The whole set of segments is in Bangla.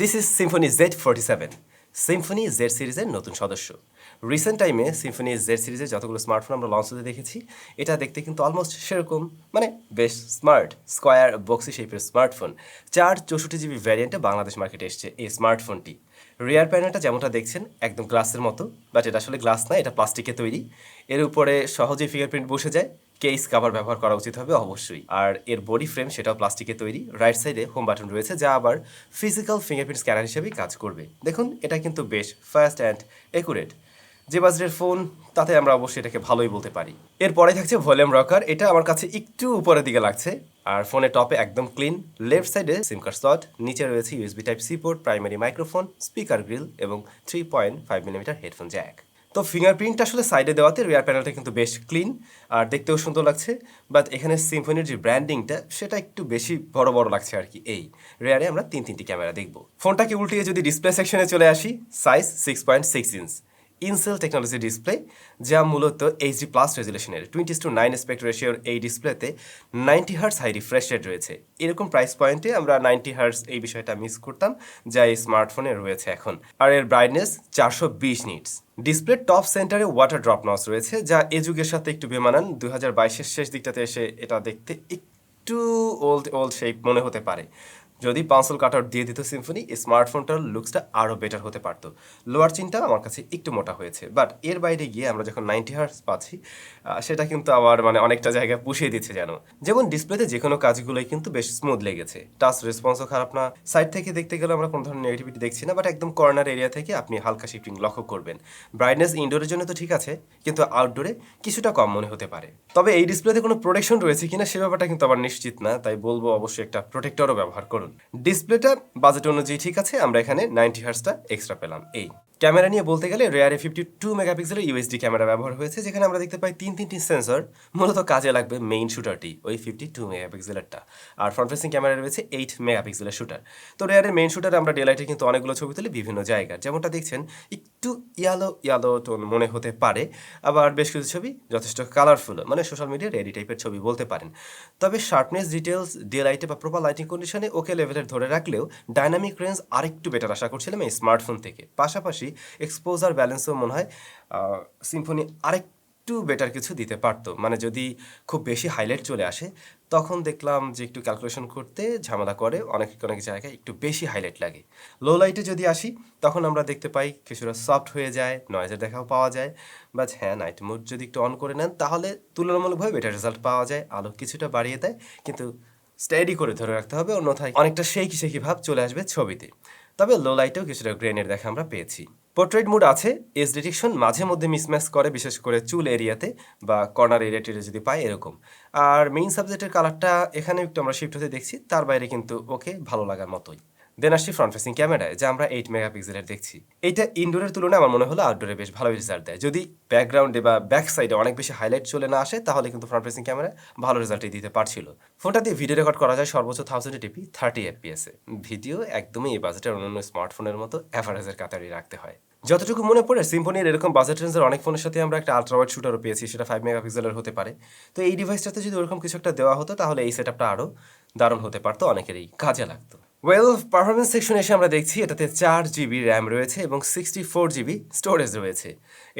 This is SYMPHONY Z47. SYMPHONY Z সিরিজের নতুন সদস্য। রিসেন্ট টাইমে SYMPHONY Z সিরিজের যতগুলো স্মার্টফোন আমরা লঞ্চ হতে দেখেছি, এটা দেখতে কিন্তু অলমোস্ট সেরকম, মানে বেশ স্মার্ট স্কোয়ার বক্সি শেপের স্মার্টফোন। 464GB ভ্যারিয়েন্টে বাংলাদেশ মার্কেটে এসছে এই স্মার্টফোনটি। রিয়ার প্যানেলটা যেমনটা দেখছেন একদম গ্লাসের মতো, বাট এটা আসলে গ্লাস না, এটা প্লাস্টিকে তৈরি। এর উপরে সহজেই ফিঙ্গারপ্রিন্ট বসে যায়। কেস কভার ব্যবহার করা উচিত হবে অবশ্যই। আর এর বডি ফ্রেম সেটাও প্লাস্টিকে তৈরি। রাইট সাইডে হোম বাটন রয়েছে, যা আবার ফিজিক্যাল ফিঙ্গারপ্রিন্ট স্ক্যানার হিসেবেই কাজ করবে। দেখুন, এটা কিন্তু বেশ ফাস্ট অ্যান্ড একুরেট। যে বাজেটের ফোন, তাতে আমরা অবশ্যই এটাকে ভালোই বলতে পারি। এরপরে থাকছে ভলিউম রকার। এটা আমার কাছে একটু উপরের দিকে লাগছে। আর ফোনের টপে একদম ক্লিন। লেফট সাইডে সিম কার্ড স্লট, নিচে রয়েছে USB Type-C port, primary microphone, speaker grill এবং 3.5mm হেডফোন জ্যাক। তো ফিঙ্গারপ্রিন্ট আসলে সাইডে দেওয়াতে রিয়ার প্যানেলটা কিন্তু বেশ ক্লিন আর দেখতেও সুন্দর লাগছে। বাট এখানে সিম্ফনির যে ব্র্যান্ডিংটা, সেটা একটু বেশি বড় বড় লাগছে আর কি। এই রিয়ারে আমরা তিনটি ক্যামেরা দেখব। ফোনটাকে উল্টিয়ে যদি ডিসপ্লে সেকশনে চলে আসি, size 6.6 inch in-cell technology display, যা মূলত HD+ রেজুলেশনের 20:9 অ্যাসপেক্ট রেশিওর এই ডিসপ্লেতে 90 হার্টজ হাই রিফ্রেশ রেট রয়েছে। এরকম প্রাইস পয়েন্টে আমরা 90 হার্টজ এই বিষয়টা মিস করতাম, যা এই স্মার্টফোনে রয়েছে এখন। আর এর ব্রাইটনেস 420 নিটস। ডিসপ্লে টপ সেন্টারে ওয়াটার ড্রপ নচ রয়েছে, যা এ যুগের সাথে একটু বেমানান। 2022-এর শেষ দিকটাতে এসে এটা দেখতে একটু ওল্ড শেপ মনে হতে পারে। যদি পাঁচল কাট আউট দিয়ে দিত সিম্ফনি, এই স্মার্টফোনটার লুকসটা আরও বেটার হতে পারতো। লোয়ার চিনটা আমার কাছে একটু মোটা হয়েছে, বাট এর বাইরে গিয়ে আমরা যখন 90 হার্টজ পাচ্ছি, সেটা কিন্তু আবার মানে অনেকটা জায়গায় পুষিয়ে দিচ্ছে যেন। যেমন ডিসপ্লেতে যে কোনো কাজগুলোই কিন্তু বেশ স্মুথ লেগেছে। টাচ রেসপন্সও খারাপ না। সাইড থেকে দেখতে গেলে আমরা কোনো ধরনের নেগেটিভিটি দেখছি না, বাট একদম কর্নার এরিয়া থেকে আপনি হালকা শিফটিং লক্ষ্য করবেন। ব্রাইটনেস ইনডোরের জন্য তো ঠিক আছে, কিন্তু আউটডোরে কিছুটা কম মনে হতে পারে। তবে এই ডিসপ্লেতে কোনো প্রোটেকশন রয়েছে কিনা সে ব্যাপারটা কিন্তু আবার নিশ্চিত না, তাই বলবো অবশ্যই একটা প্রোটেক্টরও ব্যবহার করুন। ডিসপ্লেটা বাজেট অনুযায়ী ঠিক আছে, আমরা এখানে 90 হার্টজটা এক্সট্রা পেলাম। এই ক্যামেরা নিয়ে বলতে গেলে রেয়ারে 52 মেগাপিক্সেলের UHD ক্যামেরা ব্যবহার হয়েছে, যেখানে আমরা দেখতে পাই তিনটি সেন্সর। মূলত কাজে লাগবে মেইন শুটারটি, ওই 52 মেগাপিক্সেলেরটা। আর ফ্রন্ট ফেসিং ক্যামেরা রয়েছে 8 মেগাপিক্সেলের শুটার। তো রেয়ারের মেইন শুটারে আমরা ডেলাইটে কিন্তু অনেকগুলো ছবি তুলি বিভিন্ন জায়গায়, যেমনটা দেখছেন একটু ইয়ালো টোন মনে হতে পারে। আবার বেশ কিছু ছবি যথেষ্ট কালারফুল, মানে সোশ্যাল মিডিয়া রেডি টাইপের ছবি বলতে পারেন। তবে শার্পনেস ডিটেলস ডেলাইটে বা প্রপার লাইটিং কন্ডিশনে ওকে লেভেলের ধরে রাখলেও ডাইনামিক রেঞ্জ আরেকটু বেটার আশা করছিলাম এই স্মার্টফোন থেকে। পাশাপাশি এক্সপোজার ব্যালেন্সও মনে হয় সিম্ফনি আরেকটু বেটার কিছু দিতে পারতো। মানে যদি খুব বেশি হাইলাইট চলে আসে, তখন দেখলাম যে একটু ক্যালকুলেশন করতে ঝামেলা করে, অনেক জায়গায় একটু বেশি হাইলাইট লাগে। লো লাইটে যদি আসি, তখন আমরা দেখতে পাই কিছুটা সফট হয়ে যায়, নয়েজের দেখাও পাওয়া যায়। বাট হ্যাঁ, নাইট মোড যদি একটু অন করে নেন, তাহলে তুলনামূলকভাবে বেটার রেজাল্ট পাওয়া যায়। আলো কিছুটা বাড়িয়ে দেয়, কিন্তু স্টেডি করে ধরে রাখতে হবে, অন্যথায় অনেকটা শেকি ভাব চলে আসবে ছবিতে। তবে লো লাইটেও কিছুটা গ্রেনের দেখা আমরা পেয়েছি। পোর্ট্রেট মুড আছে, এজ ডিটেকশন মাঝে মধ্যে মিসম্যাচ করে, বিশেষ করে চুল এরিয়াতে বা কর্নার এরিয়াতে যদি পাই এরকম। আর মেইন সাবজেক্টের কালারটা এখানে একটু আমরা শিফট হতে দেখছি, তার বাইরে কিন্তু ওকে ভালো লাগার মতোই। দেন আসছি ফ্রন্ট ফেসিং ক্যামেরায়, যা আমরা 8 মেগাপিক্সেলের দেখছি। এইটা ইনডোরের তুলনায় আমার মনে হলো আউটডোরে বেশ ভালো রেজাল্ট দেয়। যদি ব্যাকগ্রাউন্ডে বা ব্যাক সাইডে অনেক বেশি হাইলাইট চলে না আসে, তাহলে কিন্তু ফ্রন্ট ফেসিং ক্যামেরা ভালো রেজাল্টই দিতে পারছিল। ফোনটা দিয়ে ভিডিও রেকর্ড করা যায় সর্বোচ্চ 1080p 30 fps-এ। ভিডিও একদমই এই বাজেটের অন্যান্য স্মার্টফোনের মতো অ্যাভারেজের কাতারই রাখতে হয়। যতটুকু মনে পড়ে, সিম্ফনির এরকম বাজেট রেঞ্জের অনেক ফোনের সাথে আমরা একটা আলট্রা ওয়াইড শুটারও পেয়েছি, সেটা 5 মেগাপিক্সেলের হতে পারে। তো এই ডিভাইসটাতে যদি ওরকম কিছু একটা দেওয়া হতো, তাহলে এই সেটআপটা আরও দারুণ হতে পারতো, অনেকেরই কাজে লাগতো। ওয়েল, পারফরমেন্স সেকশনে এসে আমরা দেখছি এটাতে 4GB র্যাম রয়েছে এবং 64GB স্টোরেজ রয়েছে।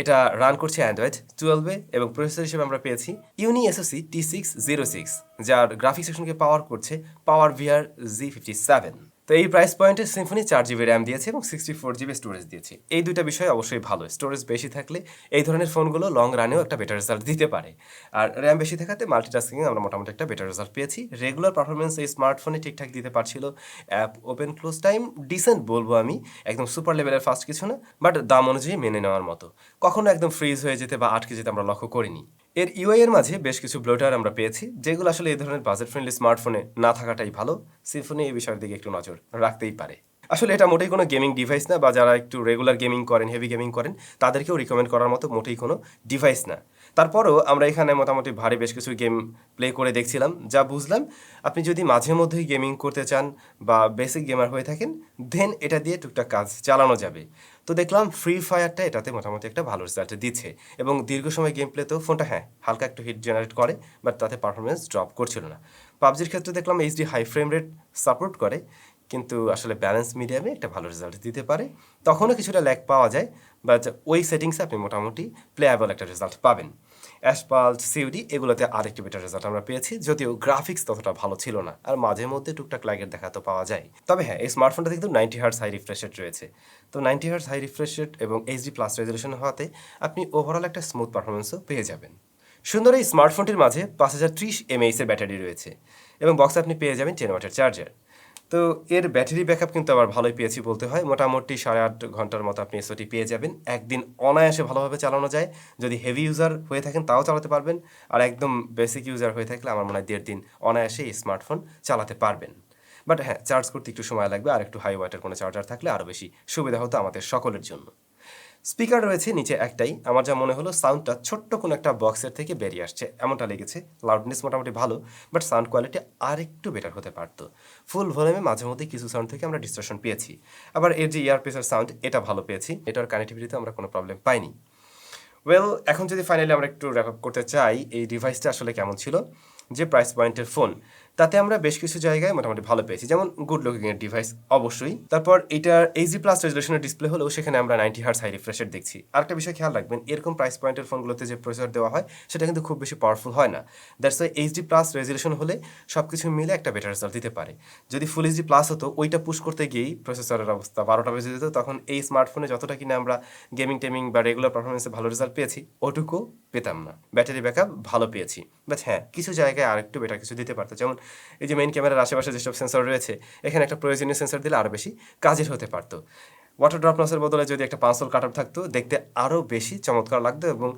এটা রান করছে অ্যান্ড্রয়েড 12-এ এবং প্রসেসর হিসেবে আমরা পেয়েছি ইউনি SoC T606, যার গ্রাফিক সেকশনকে পাওয়ার করছে পাওয়ার VR Z57। তো এই প্রাইস পয়েন্টে সিম্ফনি 4GB র্যাম দিয়েছে এবং 64GB স্টোরেজ দিয়েছে। এই দুইটা বিষয় অবশ্যই ভালো। স্টোরেজ বেশি থাকলে এই ধরনের ফোনগুলো লং রানেও একটা বেটার রেজাল্ট দিতে পারে। আর র্যাম বেশি থাকাতে মাল্টিটাস্কিং আমরা মোটামুটি একটা বেটার রেজাল্ট পেয়েছি। রেগুলার পারফরমেন্স এই স্মার্টফোনে ঠিকঠাক দিতে পারছিল। App open close time decent বলবো আমি, একদম সুপার লেভেলের ফাস্ট কিছু না, বাট দাম অনুযায়ী মেনে নেওয়ার মতো। কখনো একদম ফ্রিজ হয়ে যেতে বা আটকে যেতে আমরা লক্ষ্য করিনি। এর ইউআই এর মাঝে বেশ কিছু ব্লোটার আমরা পেয়েছি, যেগুলো আসলে এই ধরনের বাজেট ফ্রেন্ডলি স্মার্টফোনে না থাকাটাই ভালো। সিম্ফনি এই বিষয়ের দিকে একটু নজর রাখতেই পারে। আসলে এটা মোটেই কোনো গেমিং ডিভাইস না, বা যারা একটু রেগুলার গেমিং করেন, হেভি গেমিং করেন, তাদেরকেও রিকমেন্ড করার মতো মোটেই কোনো ডিভাইস না। তারপরও আমরা এখানে মোটামুটি ভারী বেশ কিছু গেম প্লে করে দেখছিলাম, যা বুঝলাম আপনি যদি মাঝে মধ্যেই গেমিং করতে চান বা বেসিক গেমার হয়ে থাকেন, দেন এটা দিয়ে টুকটাক কাজ চালানো যাবে। তো দেখলাম ফ্রি ফায়ারটা এটাতে মোটামুটি একটা ভালো রেজাল্ট দিচ্ছে এবং দীর্ঘ সময় গেম প্লেতেও ফোনটা হালকা একটু হিট জেনারেট করে, বাট তাতে পারফরমেন্স ড্রপ করছিল না। পাবজির ক্ষেত্রে দেখলাম HD high frame rate support করে, কিন্তু আসলে ব্যালেন্স মিডিয়ামে একটা ভালো রেজাল্ট দিতে পারে। তখনও কিছুটা ল্যাগ পাওয়া যায়, বাট ওই সেটিংসে আপনি মোটামুটি প্লেয়াবল একটা রেজাল্ট পাবেন। অ্যাসপাল্ট, সিউডি এগুলোতে আরেকটু বেটার রেজাল্ট আমরা পেয়েছি, যদিও গ্রাফিক্স ততটা ভালো ছিল না, আর মাঝে মধ্যে টুকটাক লাইকের দেখা তো পাওয়া যায়। তবে হ্যাঁ, এই স্মার্টফোনটা কিন্তু 90 হার্টজ হাই রিফ্রেশ রেট রয়েছে। তো 90 হার্টজ হাই রিফ্রেশ রেট এবং এইচডি প্লাস রেজলিউশন হওয়াতে আপনি ওভারঅল একটা স্মুথ পারফরমেন্সও পেয়ে যাবেন। সুন্দর এই স্মার্টফোনটির মাঝে 5030 mAh এর ব্যাটারি রয়েছে এবং বক্সে আপনি পেয়ে যাবেন 10 ওয়াটের চার্জার। তো এর ব্যাটারি ব্যাকআপ কিন্তু আবার ভালোই পেয়েছি বলতে হয়, মোটামুটি 8.5 ঘন্টার মতো আপনি এসওটি পেয়ে যাবেন। একদিন অনায়াসে ভালোভাবে চালানো যায়, যদি হেভি ইউজার হয়ে থাকেন তাও চালাতে পারবেন, আর একদম বেসিক ইউজার হয়ে থাকলে আমার মনে হয় 1.5 দিন অনায়াসে এই স্মার্টফোন চালাতে পারবেন। বাট হ্যাঁ, চার্জ করতে একটু সময় লাগবে, আর একটু হাই ওয়াটের কোনো চার্জার থাকলে আরও বেশি সুবিধা হতো আমাদের সকলের জন্য। স্পিকার রয়েছে নিচে একটাই, আমার যা মনে হলো সাউন্ডটা ছোট্ট কোনো একটা বক্সের থেকে বেরিয়ে আসছে এমনটা লেগেছে। লাউডনেস মোটামুটি ভালো, বাট সাউন্ড কোয়ালিটি আর একটু বেটার হতে পারতো। ফুল ভলিউমে মাঝে মধ্যে কিছু সাউন্ড থেকে আমরা ডিস্টরশন পেয়েছি, আবার এর যে ইয়ারপিসের সাউন্ড এটা ভালো পেয়েছি, এটার কানেক্টিভিটিতে আমরা কোনো প্রবলেম পাইনি। ওয়েল, এখন যদি ফাইনালি আমরা একটু র্যাপ আপ করতে চাই এই ডিভাইসটা আসলে কেমন ছিল, যে প্রাইস পয়েন্টের ফোন তাতে আমরা বেশ কিছু জায়গায় মোটামুটি ভালো পেয়েছি, যেমন গুড লুকিং এর ডিভাইস অবশ্যই। তারপর এটার এইচডি প্লাস রেজলিউশনের ডিসপ্লে হলেও সেখানে আমরা 90 হার্টজ হাই রিফ্রেশ রেট দেখছি। আরেকটা বিষয় খেয়াল রাখবেন, এরকম প্রাইস পয়েন্টের ফোনগুলোতে যে প্রসেসর দেওয়া হয় সেটা কিন্তু খুব বেশি পাওয়ারফুল হয় না। That's why HD plus resolution হলে সব কিছু মিলে একটা বেটার রেজাল্ট দিতে পারে। যদি ফুল এইচডি প্লাস হতো, ওইটা পুশ করতে গিয়েই প্রসেসরের অবস্থা 12টা বেজে যেত, তখন এই স্মার্টফোনে যতটা কিনা আমরা গেমিং টেমিং বা রেগুলার পারফরমেন্সে ভালো রেজাল্ট পেয়েছি ওটুকু পেতাম না। ব্যাটারি ব্যাকআপ ভালো পেয়েছি, বাট হ্যাঁ কিছু জায়গায় আরেকটু বেটার কিছু দিতে পারতো, যেমন এই যে মেইন ক্যামেরার আশেপাশে যেসব সেন্সর রয়েছে এখানে একটা প্রয়োজনীয় সেন্সর দিলে আরও বেশি কাজের হতে পারতো। ওয়াটার ড্রপ লসের বদলে যদি একটা পাঁচল কাট আপ থাকতো দেখতে আরও বেশি চমৎকার লাগতো, এবং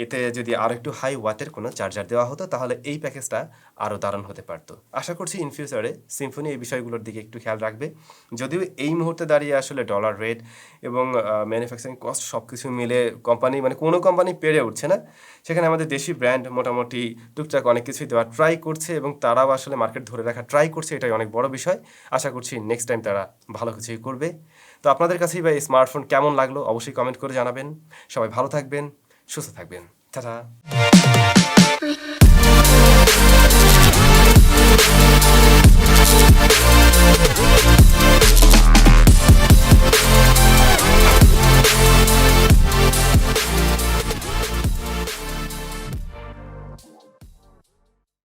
এতে যদি আরও একটু হাই ওয়াটের কোনো চার্জার দেওয়া হতো তাহলে এই প্যাকেজটা আরও দারুণ হতে পারতো। আশা করছি ইন ফিউচারে সিম্ফনি এই বিষয়গুলোর দিকে একটু খেয়াল রাখবে। যদিও এই মুহূর্তে দাঁড়িয়ে আসলে ডলার রেট এবং ম্যানুফ্যাকচারিং কস্ট সব কিছু মিলে কোম্পানি মানে কোনো কোম্পানি পেরে উঠছে না, সেখানে আমাদের দেশি ব্র্যান্ড মোটামুটি টুকটাক অনেক কিছুই দেওয়া ট্রাই করছে এবং তারাও আসলে মার্কেট ধরে রাখা ট্রাই করছে, এটাই অনেক বড় বিষয়। আশা করছি নেক্সট টাইম তারা ভালো কিছুই করবে। তো আপনাদের কাছেই বা এই স্মার্টফোন কেমন লাগলো অবশ্যই কমেন্ট করে জানাবেন। সবাই ভালো থাকবেন, সুস্থ থাকবেন, টাটা।